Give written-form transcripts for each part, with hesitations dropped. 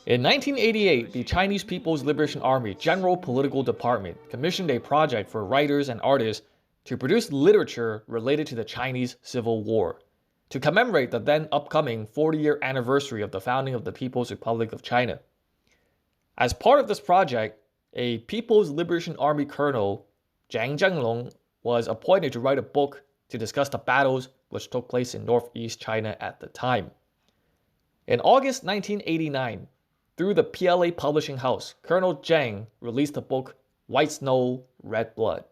In 1988, the Chinese People's Liberation Army General Political Department commissioned a project for writers and artists to produce literature related to the Chinese Civil War, to commemorate the then upcoming 40-year anniversary of the founding of the People's Republic of China. As part of this project, a People's Liberation Army colonel, Changchun, was appointed to write a book to discuss the battles which took place in northeast China at the time. In August 1989, through the PLA publishing house, Colonel Zhang released the book White Snow, Red Blood.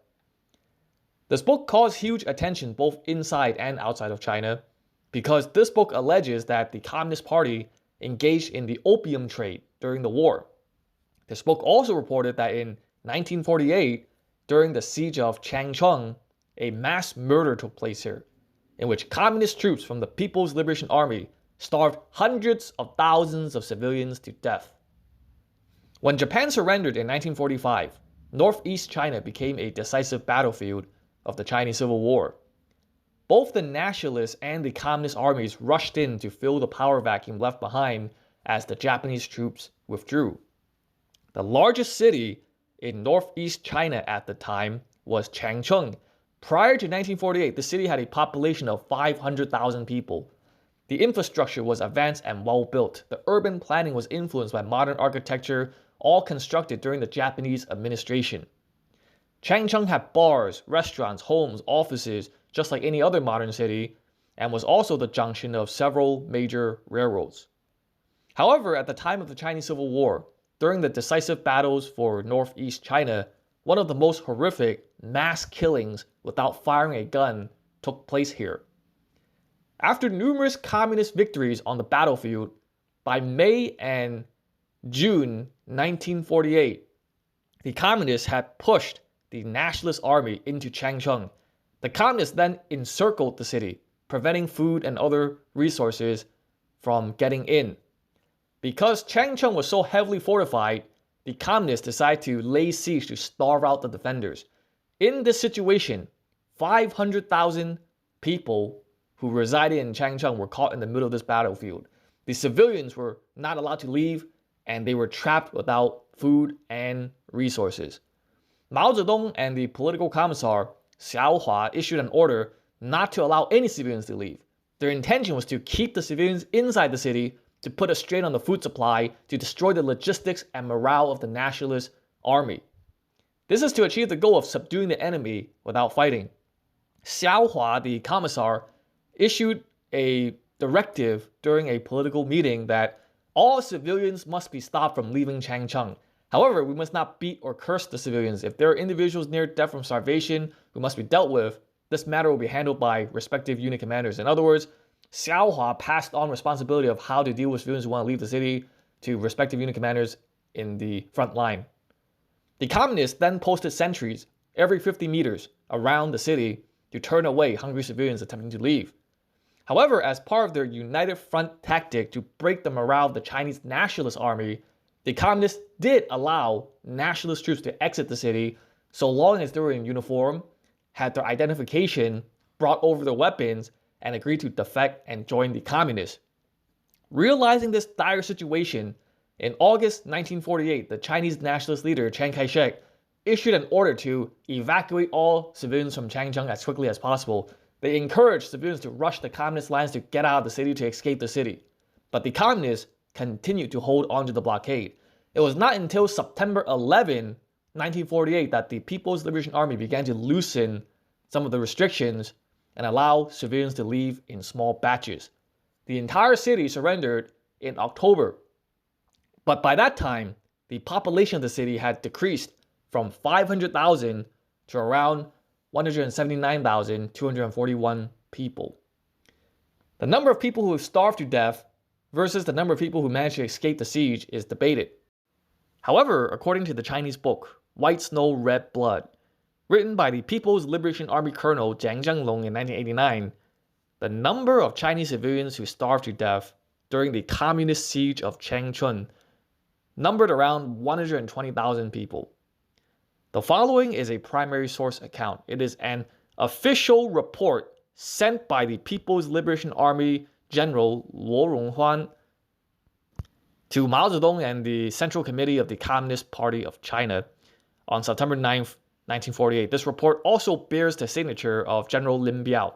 This book caused huge attention both inside and outside of China because this book alleges that the Communist Party engaged in the opium trade during the war. This book also reported that in 1948, during the siege of Changchun, a mass murder took place here, in which communist troops from the People's Liberation Army starved hundreds of thousands of civilians to death. When Japan surrendered in 1945, northeast China became a decisive battlefield of the Chinese Civil War. Both the nationalist and the communist armies rushed in to fill the power vacuum left behind as the Japanese troops withdrew. The largest city in northeast China at the time was Changchun. Prior to 1948, the city had a population of 500,000 people. The infrastructure was advanced and well built. The urban planning was influenced by modern architecture, all constructed during the Japanese administration. Changchun had bars, restaurants, homes, offices, just like any other modern city, and was also the junction of several major railroads. However, at the time of the Chinese Civil War, during the decisive battles for northeast China, one of the most horrific mass killings without firing a gun took place here. After numerous communist victories on the battlefield, by May and June 1948, the communists had pushed the nationalist army into Changchun. The communists then encircled the city, preventing food and other resources from getting in. Because Changchun was so heavily fortified, the communists decided to lay siege to starve out the defenders. In this situation, 500,000 people who resided in Changchun were caught in the middle of this battlefield. The civilians were not allowed to leave, and they were trapped without food and resources. Mao Zedong and the political commissar Xiao Hua issued an order not to allow any civilians to leave. Their intention was to keep the civilians inside the city, to put a strain on the food supply, to destroy the logistics and morale of the nationalist army. This is to achieve the goal of subduing the enemy without fighting. Xiao Hua, the commissar, issued a directive during a political meeting that all civilians must be stopped from leaving Changchun. However, we must not beat or curse the civilians. If there are individuals near death from starvation who must be dealt with, this matter will be handled by respective unit commanders. In other words, Xiao Hua passed on responsibility of how to deal with civilians who want to leave the city to respective unit commanders in the front line. The communists then posted sentries every 50 meters around the city to turn away hungry civilians attempting to leave. However, as part of their united front tactic to break the morale of the Chinese nationalist army, the communists did allow nationalist troops to exit the city so long as they were in uniform, had their identification, brought over their weapons, and agreed to defect and join the communists. Realizing this dire situation, in August 1948, the Chinese nationalist leader Chiang Kai-shek issued an order to evacuate all civilians from Changchun as quickly as possible. They encouraged civilians to rush the communist lines to get out of the city to escape the city. But the communists continued to hold on to the blockade. It was not until September 11, 1948 that the People's Liberation Army began to loosen some of the restrictions and allow civilians to leave in small batches. The entire city surrendered in October. But by that time, the population of the city had decreased from 500,000 to around 179,241 people. The number of people who starved to death versus the number of people who managed to escape the siege is debated. However, according to the Chinese book, White Snow, Red Blood, written by the People's Liberation Army Colonel Jiang Zhenglong in 1989, the number of Chinese civilians who starved to death during the communist siege of Changchun numbered around 120,000 people. The following is a primary source account. It is an official report sent by the People's Liberation Army General Luo Ronghuan to Mao Zedong and the Central Committee of the Communist Party of China on September 9th, 1948. This report also bears the signature of General Lin Biao.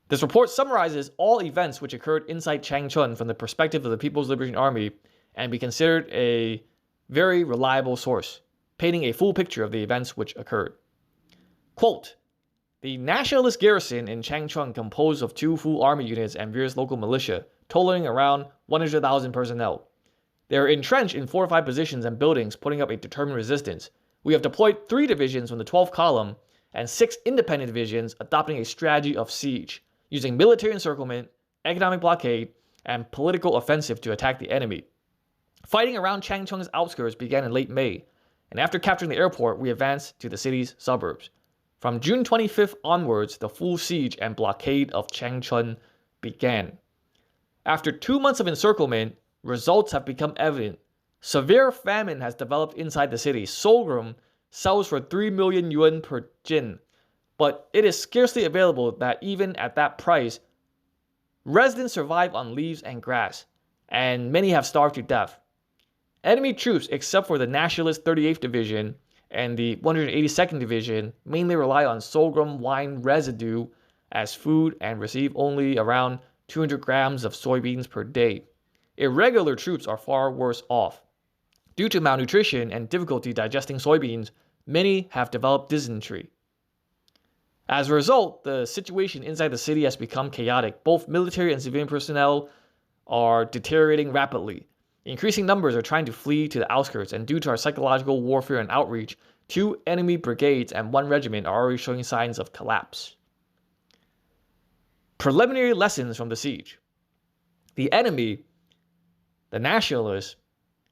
This report summarizes all events which occurred inside Changchun from the perspective of the People's Liberation Army and be considered a very reliable source, painting a full picture of the events which occurred. Quote, the nationalist garrison in Changchun composed of 2 full army units and various local militia, totaling around 100,000 personnel. They are entrenched in fortified positions and buildings, putting up a determined resistance. We have deployed 3 divisions from the 12th column and 6 independent divisions adopting a strategy of siege, using military encirclement, economic blockade, and political offensive to attack the enemy. Fighting around Changchun's outskirts began in late May, and after capturing the airport, we advanced to the city's suburbs. From June 25th onwards, the full siege and blockade of Changchun began. After 2 months of encirclement, results have become evident. Severe famine has developed inside the city. Sorghum sells for 3 million yuan per jin, but it is scarcely available that even at that price, residents survive on leaves and grass, and many have starved to death. Enemy troops, except for the nationalist 38th Division and the 182nd Division, mainly rely on sorghum wine residue as food and receive only around 200 grams of soybeans per day. Irregular troops are far worse off. Due to malnutrition and difficulty digesting soybeans, many have developed dysentery. As a result, the situation inside the city has become chaotic. Both military and civilian personnel are deteriorating rapidly. Increasing numbers are trying to flee to the outskirts, and due to our psychological warfare and outreach, 2 enemy brigades and 1 regiment are already showing signs of collapse. Preliminary lessons from the siege. The enemy, the nationalists,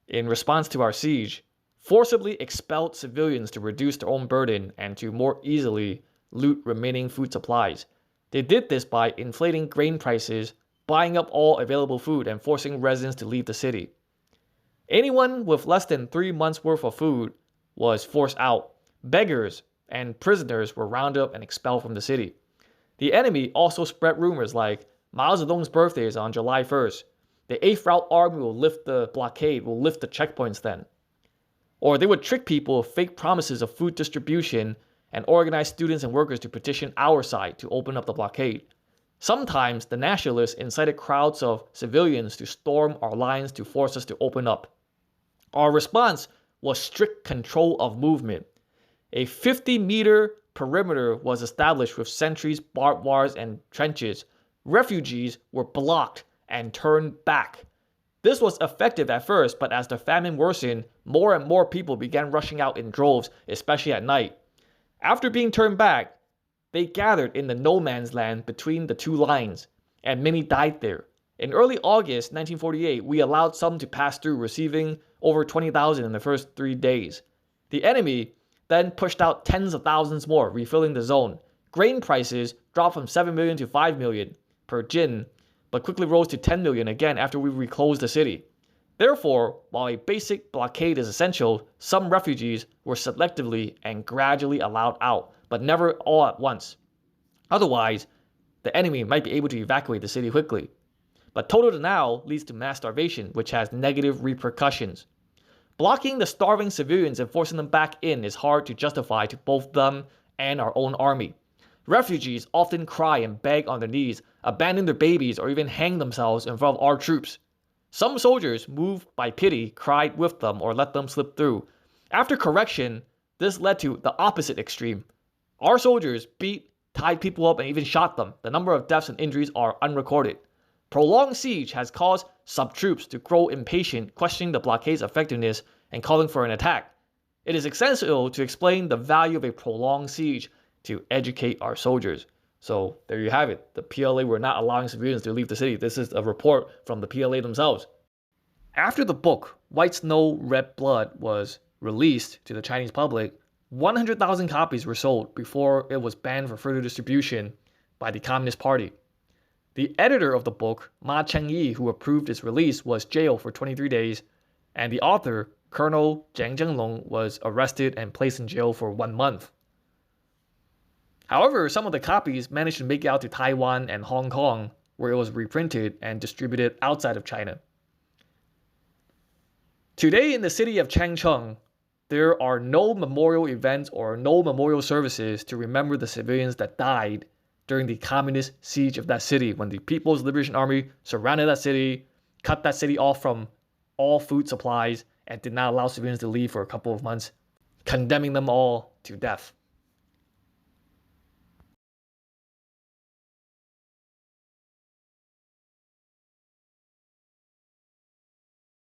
in response to our siege, forcibly expelled civilians to reduce their own burden and to more easily loot remaining food supplies. They did this by inflating grain prices, buying up all available food, and forcing residents to leave the city. Anyone with less than 3 months' worth of food was forced out. Beggars and prisoners were rounded up and expelled from the city. The enemy also spread rumors like Mao Zedong's birthday is on July 1st. The 8th Route Army will lift the blockade, will lift the checkpoints then. Or they would trick people with fake promises of food distribution and organize students and workers to petition our side to open up the blockade. Sometimes the nationalists incited crowds of civilians to storm our lines to force us to open up. Our response was strict control of movement. A 50-meter perimeter was established with sentries, barbed wires, and trenches. Refugees were blocked and turned back. This was effective at first, but as the famine worsened, more and more people began rushing out in droves, especially at night. After being turned back, they gathered in the no man's land between the 2 lines, and many died there. In early August 1948, we allowed some to pass through, receiving over 20,000 in the first 3 days. The enemy then pushed out tens of thousands more, refilling the zone. Grain prices dropped from 7 million to 5 million per jin, but quickly rose to 10 million again after we reclosed the city. Therefore, while a basic blockade is essential, some refugees were selectively and gradually allowed out, but never all at once. Otherwise, the enemy might be able to evacuate the city quickly. But total denial leads to mass starvation, which has negative repercussions. Blocking the starving civilians and forcing them back in is hard to justify to both them and our own army. Refugees often cry and beg on their knees, abandon their babies, or even hang themselves in front of our troops. Some soldiers, moved by pity, cried with them or let them slip through. After correction, this led to the opposite extreme. Our soldiers beat, tied people up, and even shot them. The number of deaths and injuries are unrecorded. Prolonged siege has caused sub-troops to grow impatient, questioning the blockade's effectiveness and calling for an attack. It is essential to explain the value of a prolonged siege to educate our soldiers. So there you have it. The PLA were not allowing civilians to leave the city. This is a report from the PLA themselves. After the book, White Snow, Red Blood, was released to the Chinese public, 100,000 copies were sold before it was banned for further distribution by the Communist Party. The editor of the book, Ma Chengyi, who approved its release, was jailed for 23 days, and the author, Colonel Zhang Zhenglong, was arrested and placed in jail for 1 month. However, some of the copies managed to make it out to Taiwan and Hong Kong, where it was reprinted and distributed outside of China. Today in the city of Changchun, there are no memorial events or no memorial services to remember the civilians that died during the communist siege of that city when the People's Liberation Army surrounded that city, cut that city off from all food supplies, and did not allow civilians to leave for a couple of months, condemning them all to death.